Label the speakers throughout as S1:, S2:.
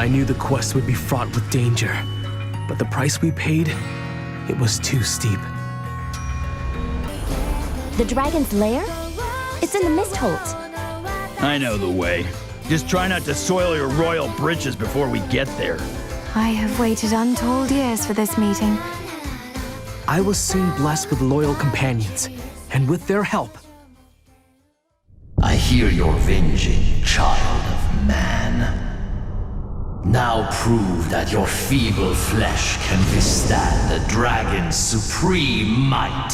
S1: I knew the quest would be fraught with danger, but the price we paid, it was too steep.
S2: The dragon's lair? It's in the Misthold.
S3: I know the way. Just try not to soil your royal britches before we get there.
S4: I have waited untold years for this meeting.
S1: I was soon blessed with loyal companions, and with their help,
S5: I hear you're venging, child of man. Now prove that your feeble flesh can withstand the dragon's supreme might.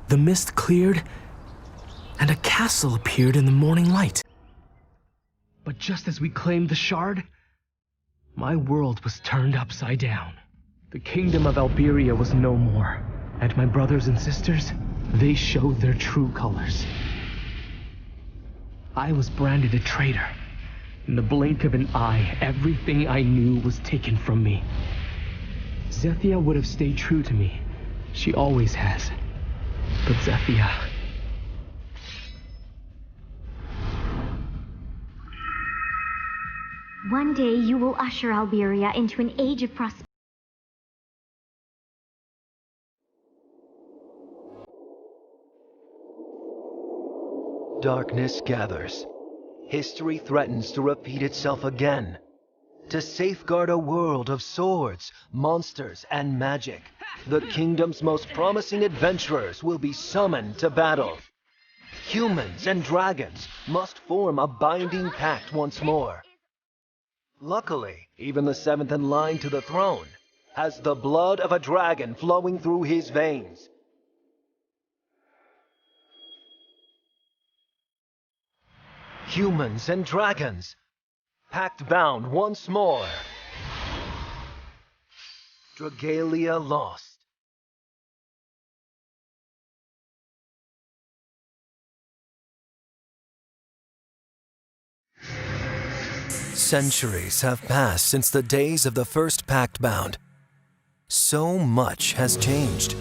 S1: the mist cleared, and a castle appeared in the morning light. But just as we claimed the shard, my world was turned upside down. The kingdom of Alberia was no more, and my brothers and sisters, they showed their true colors. I was branded a traitor. In the blink of an eye, everything I knew was taken from me. Zethia would have stayed true to me. She always has. But Zethia...
S6: One day you will usher Alberia into an age of prosperity.
S7: Darkness gathers. History threatens to repeat itself again. To safeguard a world of swords, monsters, and magic, the kingdom's most promising adventurers will be summoned to battle. Humans and dragons must form a binding pact once more. Luckily, even the seventh in line to the throne has the blood of a dragon flowing through his veins. Humans and dragons, pact bound once more. Dragalia lost. Centuries have passed since the days of the first pact bound. So much has changed.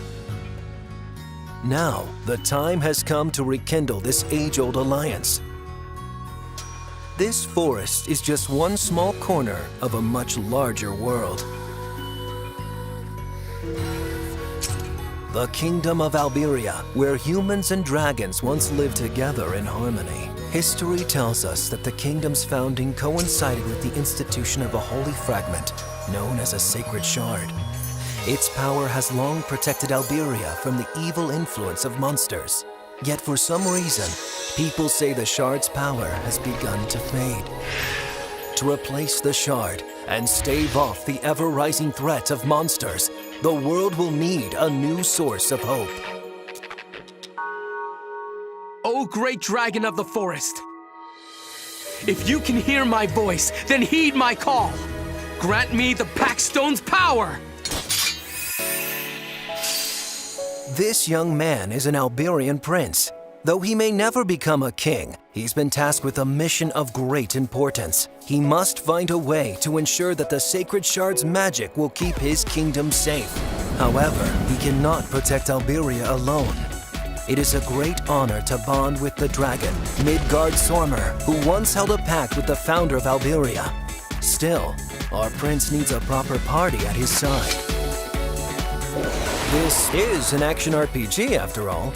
S7: Now, the time has come to rekindle this age-old alliance. This forest is just one small corner of a much larger world. The kingdom of Alberia, where humans and dragons once lived together in harmony. History tells us that the kingdom's founding coincided with the institution of a holy fragment known as a sacred shard. Its power has long protected Alberia from the evil influence of monsters. Yet for some reason, people say the shard's power has begun to fade. To replace the shard and stave off the ever-rising threat of monsters, the world will need a new source of hope.
S1: O great dragon of the forest! If you can hear my voice, then heed my call! Grant me the Packstone's power!
S7: This young man is an Alberian prince. Though he may never become a king, he's been tasked with a mission of great importance. He must find a way to ensure that the sacred shard's magic will keep his kingdom safe. However, he cannot protect Alberia alone. It is a great honor to bond with the dragon, Midgard Sormer, who once held a pact with the founder of Alberia. Still, our prince needs a proper party at his side. This is an action RPG, after all.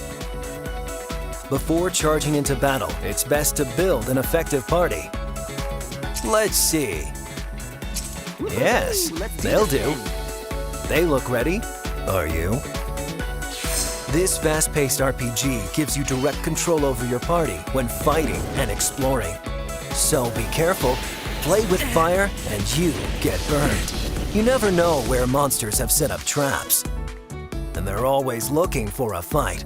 S7: Before charging into battle, it's best to build an effective party. Let's see. Yes, they'll do. They look ready. Are you? This fast-paced RPG gives you direct control over your party when fighting and exploring. So be careful, play with fire, and you get burned. You never know where monsters have set up traps. And they're always looking for a fight.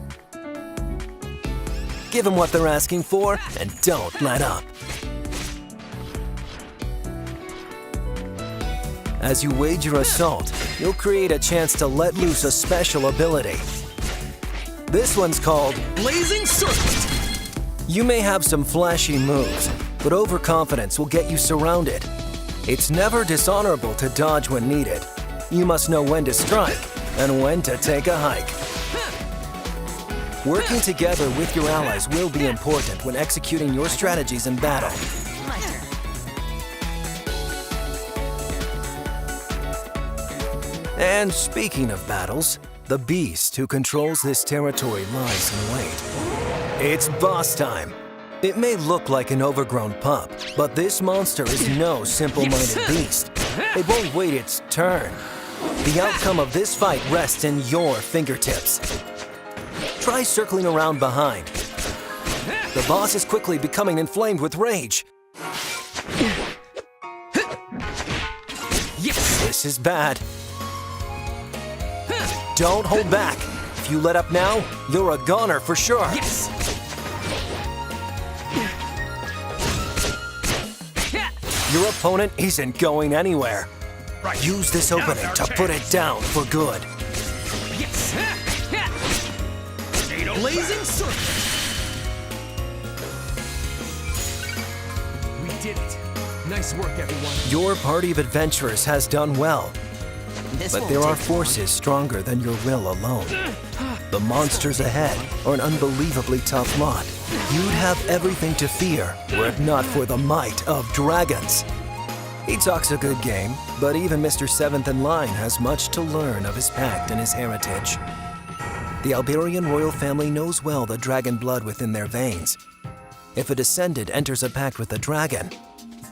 S7: Give them what they're asking for, and don't let up. As you wage your assault, you'll create a chance to let loose a special ability. This one's called Blazing Serpent. You may have some flashy moves, but overconfidence will get you surrounded. It's never dishonorable to dodge when needed. You must know when to strike and when to take a hike. Working together with your allies will be important when executing your strategies in battle. And speaking of battles, the beast who controls this territory lies in wait. It's boss time. It may look like an overgrown pup, but this monster is no simple-minded beast. It won't wait its turn. The outcome of this fight rests in your fingertips. Try circling around behind. The boss is quickly becoming inflamed with rage. This is bad. Don't hold back. If you let up now, you're a goner for sure. Your opponent isn't going anywhere. Use this opening to put it down for good.
S1: Blazing circle. We did it. Nice work, everyone.
S7: Your party of adventurers has done well. But there are forces stronger than your will alone. The monsters ahead are an unbelievably tough lot. You'd have everything to fear were it not for the might of dragons. He talks a good game, but even Mr. Seventh in Line has much to learn of his pact and his heritage. The Alberian royal family knows well the dragon blood within their veins. If a descendant enters a pact with a dragon,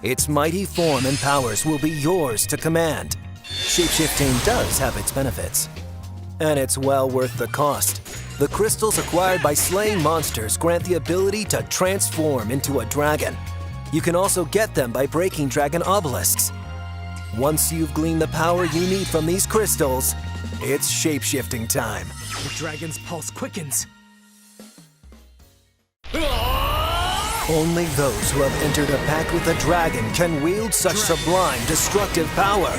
S7: its mighty form and powers will be yours to command. Shapeshifting does have its benefits, and it's well worth the cost. The crystals acquired by slaying monsters grant the ability to transform into a dragon. You can also get them by breaking dragon obelisks. Once you've gleaned the power you need from these crystals, it's shapeshifting time.
S1: The dragon's pulse quickens.
S7: Only those who have entered a pact with a dragon can wield such sublime, destructive power.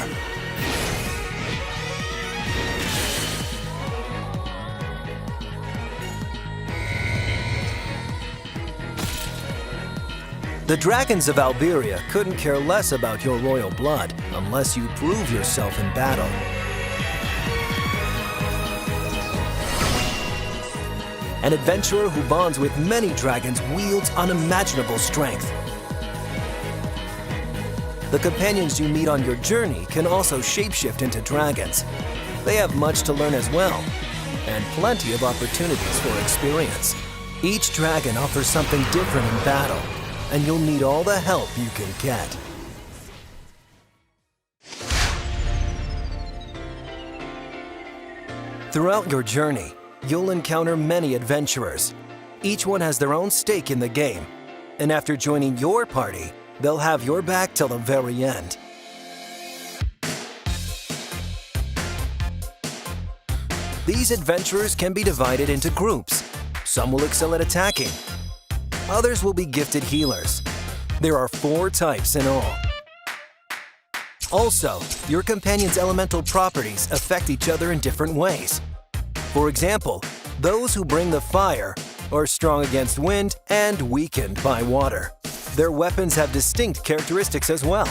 S7: The dragons of Alberia couldn't care less about your royal blood unless you prove yourself in battle. An adventurer who bonds with many dragons wields unimaginable strength. The companions you meet on your journey can also shapeshift into dragons. They have much to learn as well, and plenty of opportunities for experience. Each dragon offers something different in battle, and you'll need all the help you can get. Throughout your journey, you'll encounter many adventurers. Each one has their own stake in the game, and after joining your party, they'll have your back till the very end. These adventurers can be divided into groups. Some will excel at attacking. Others will be gifted healers. There are 4 types in all. Also, your companion's elemental properties affect each other in different ways. For example, those who bring the fire are strong against wind and weakened by water. Their weapons have distinct characteristics as well.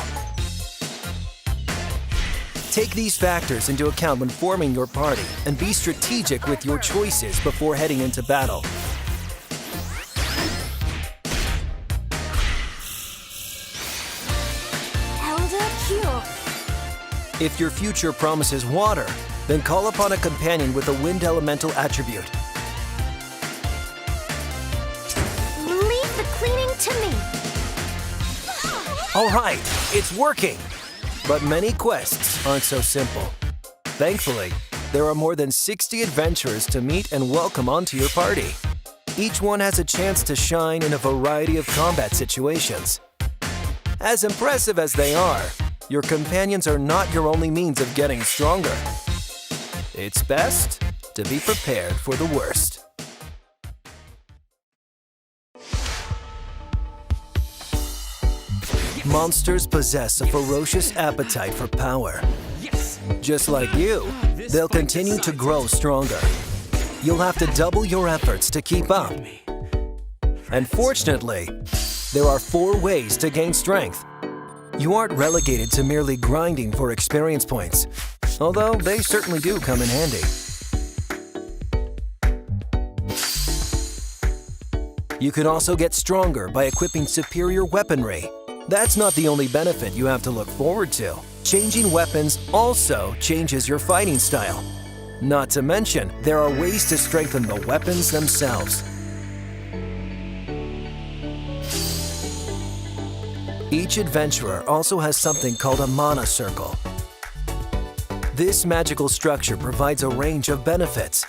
S7: Take these factors into account when forming your party and be strategic with your choices before heading into battle. If your future promises water, then call upon a companion with a wind elemental attribute.
S2: Leave the cleaning to me.
S7: All right, it's working! But many quests aren't so simple. Thankfully, there are more than 60 adventurers to meet and welcome onto your party. Each one has a chance to shine in a variety of combat situations. As impressive as they are, your companions are not your only means of getting stronger. It's best to be prepared for the worst. Monsters possess a ferocious appetite for power. Just like you, they'll continue to grow stronger. You'll have to double your efforts to keep up. And fortunately, there are 4 ways to gain strength. You aren't relegated to merely grinding for experience points, although they certainly do come in handy. You can also get stronger by equipping superior weaponry, That's not the only benefit you have to look forward to. Changing weapons also changes your fighting style. Not to mention, there are ways to strengthen the weapons themselves. Each adventurer also has something called a mana circle. This magical structure provides a range of benefits.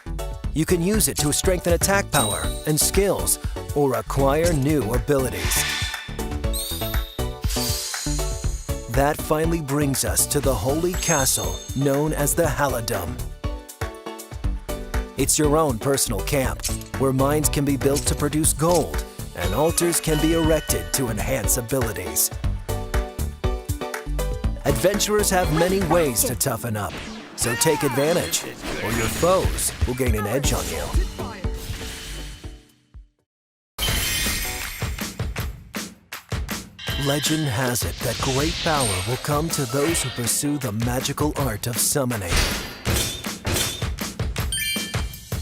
S7: You can use it to strengthen attack power and skills, or acquire new abilities. That finally brings us to the holy castle known as the Halidom. It's your own personal camp, where mines can be built to produce gold, and altars can be erected to enhance abilities. Adventurers have many ways to toughen up, so take advantage, or your foes will gain an edge on you. Legend has it that great power will come to those who pursue the magical art of summoning.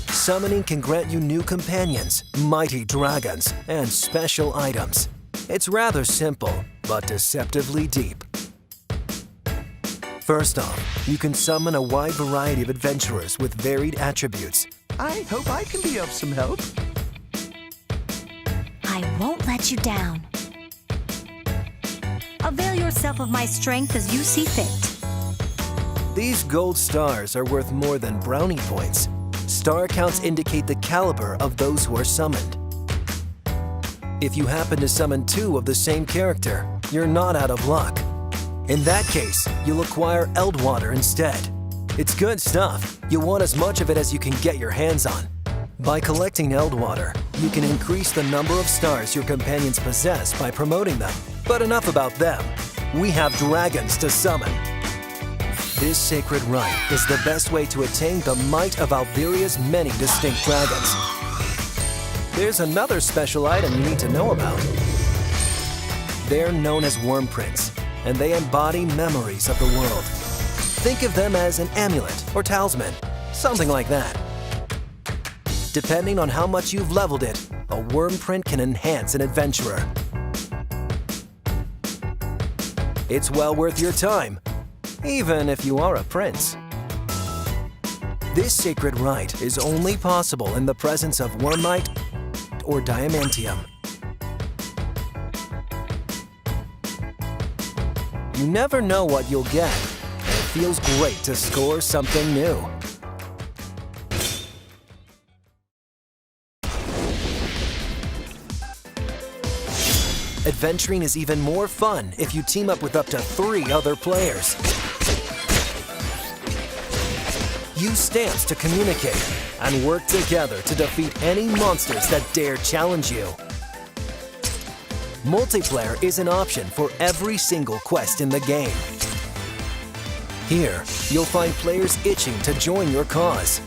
S7: Summoning can grant you new companions, mighty dragons, and special items. It's rather simple, but deceptively deep. First off, you can summon a wide variety of adventurers with varied attributes.
S8: I hope I can be of some help.
S2: I won't let you down. Avail yourself of my strength as you see fit.
S7: These gold stars are worth more than brownie points. Star counts indicate the caliber of those who are summoned. If you happen to summon 2 of the same character, you're not out of luck. In that case, you'll acquire Eldwater instead. It's good stuff. You'll want as much of it as you can get your hands on. By collecting Eldwater, you can increase the number of stars your companions possess by promoting them. But enough about them. We have dragons to summon. This sacred rite is the best way to attain the might of Alveria's many distinct dragons. There's another special item you need to know about. They're known as worm prints, and they embody memories of the world. Think of them as an amulet or talisman, something like that. Depending on how much you've leveled it, a worm print can enhance an adventurer. It's well worth your time, even if you are a prince. This sacred rite is only possible in the presence of wormite or diamantium. You never know what you'll get, and it feels great to score something new. Adventuring is even more fun if you team up with up to 3 other players. Use stamps to communicate and work together to defeat any monsters that dare challenge you. Multiplayer is an option for every single quest in the game. Here, you'll find players itching to join your cause.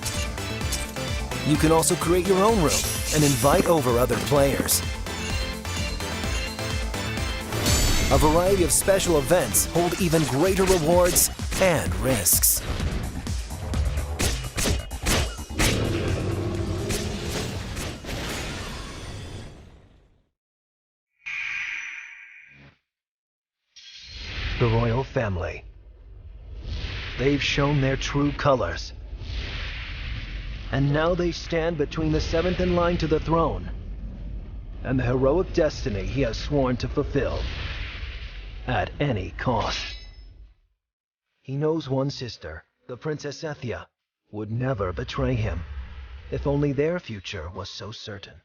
S7: You can also create your own room and invite over other players. A variety of special events hold even greater rewards and risks. The royal family. They've shown their true colors. And now they stand between the 7th in line to the throne and the heroic destiny he has sworn to fulfill. At any cost. He knows one sister, the Princess Ethia, would never betray him, if only their future was so certain.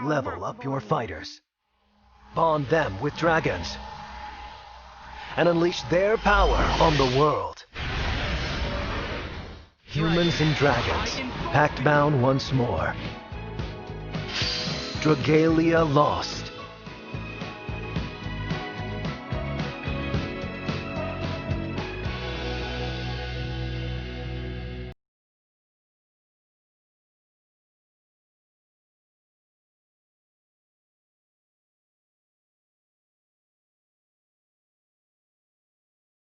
S7: Level up your fighters. Bond them with dragons. And unleash their power on the world. Humans and dragons, pact bound once more. Dragalia lost.